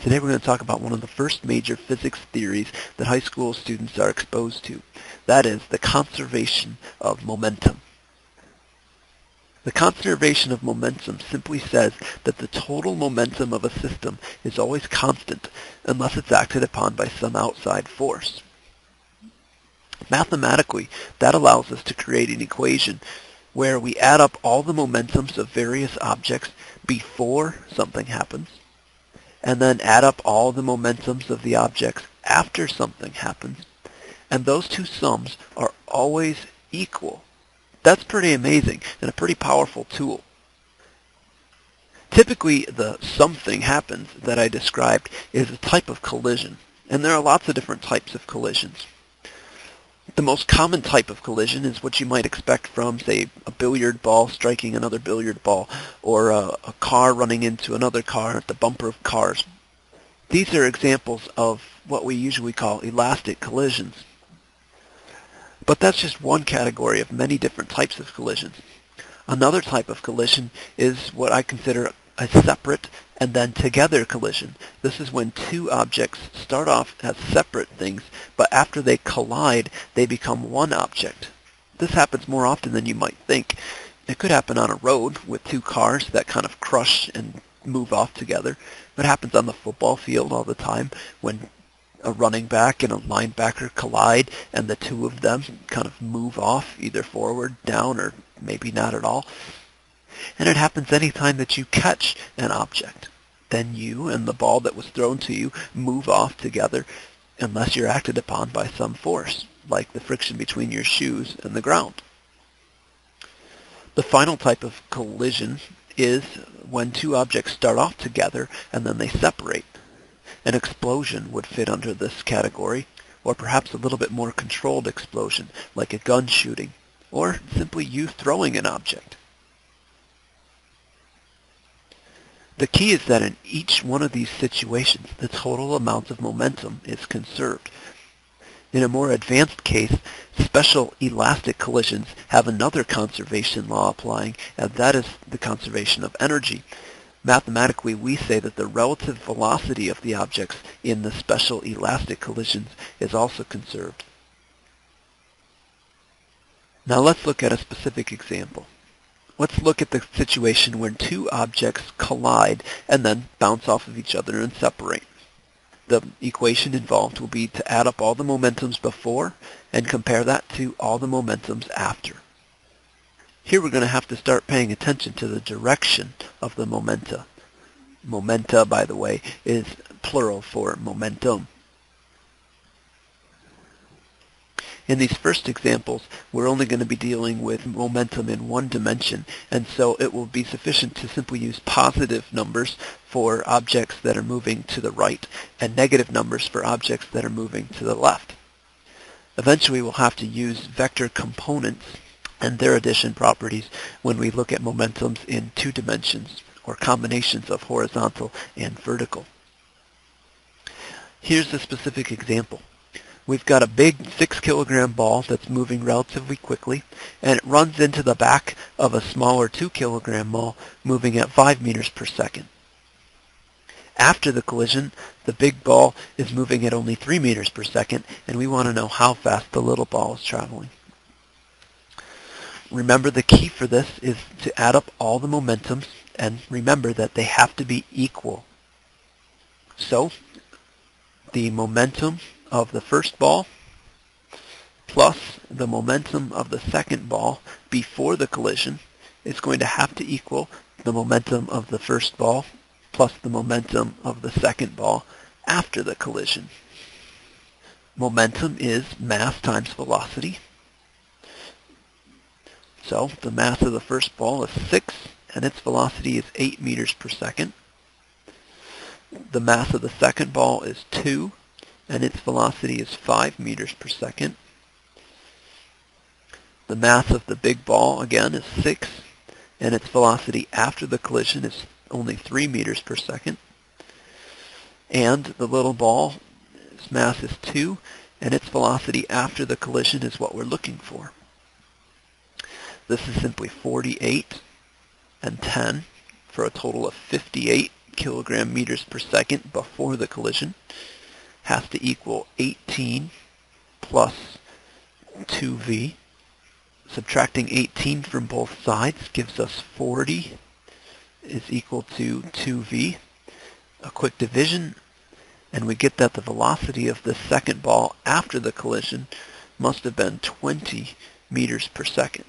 Today we're going to talk about one of the first major physics theories that high school students are exposed to. That is the conservation of momentum. The conservation of momentum simply says that the total momentum of a system is always constant unless it's acted upon by some outside force. Mathematically, that allows us to create an equation where we add up all the momentums of various objects before something happens, and then add up all the momentums of the objects after something happens, and those two sums are always equal. That's pretty amazing and a pretty powerful tool. Typically, the something happens that I described is a type of collision, and there are lots of different types of collisions. The most common type of collision is what you might expect from, say, a billiard ball striking another billiard ball, or a car running into another car at the bumper of cars. These are examples of what we usually call elastic collisions. But that's just one category of many different types of collisions. Another type of collision is what I consider a separate and then together collision. This is when two objects start off as separate things, but after they collide, they become one object. This happens more often than you might think. It could happen on a road with two cars that kind of crush and move off together. It happens on the football field all the time when a running back and a linebacker collide and the two of them kind of move off either forward, down, or maybe not at all. And it happens anytime that you catch an object. Then you and the ball that was thrown to you move off together unless you're acted upon by some force, like the friction between your shoes and the ground. The final type of collision is when two objects start off together and then they separate. An explosion would fit under this category, or perhaps a little bit more controlled explosion, like a gun shooting, or simply you throwing an object. The key is that in each one of these situations, the total amount of momentum is conserved. In a more advanced case, special elastic collisions have another conservation law applying, and that is the conservation of energy. Mathematically, we say that the relative velocity of the objects in the special elastic collisions is also conserved. Now let's look at a specific example. Let's look at the situation when two objects collide and then bounce off of each other and separate. The equation involved will be to add up all the momentums before and compare that to all the momentums after. Here we're going to have to start paying attention to the direction of the momenta. Momenta, by the way, is plural for momentum. In these first examples, we're only going to be dealing with momentum in one dimension, and so it will be sufficient to simply use positive numbers for objects that are moving to the right and negative numbers for objects that are moving to the left. Eventually, we'll have to use vector components and their addition properties when we look at momentums in two dimensions, or combinations of horizontal and vertical. Here's a specific example. We've got a big 6-kilogram ball that's moving relatively quickly, and it runs into the back of a smaller 2-kilogram ball moving at 5 meters per second. After the collision, the big ball is moving at only 3 meters per second, and we want to know how fast the little ball is traveling. Remember, the key for this is to add up all the momentums, and remember that they have to be equal. So, the momentum of the first ball plus the momentum of the second ball before the collision is going to have to equal the momentum of the first ball plus the momentum of the second ball after the collision. Momentum is mass times velocity. So the mass of the first ball is 6, and its velocity is 8 meters per second. The mass of the second ball is 2, and its velocity is 5 meters per second. The mass of the big ball, again, is 6, and its velocity after the collision is only 3 meters per second. And the little ball, its mass is 2, and its velocity after the collision is what we're looking for. This is simply 48 and 10 for a total of 58 kilogram meters per second before the collision has to equal 18 plus 2v. Subtracting 18 from both sides gives us 40 is equal to 2v. A quick division, and we get that the velocity of the second ball after the collision must have been 20 meters per second.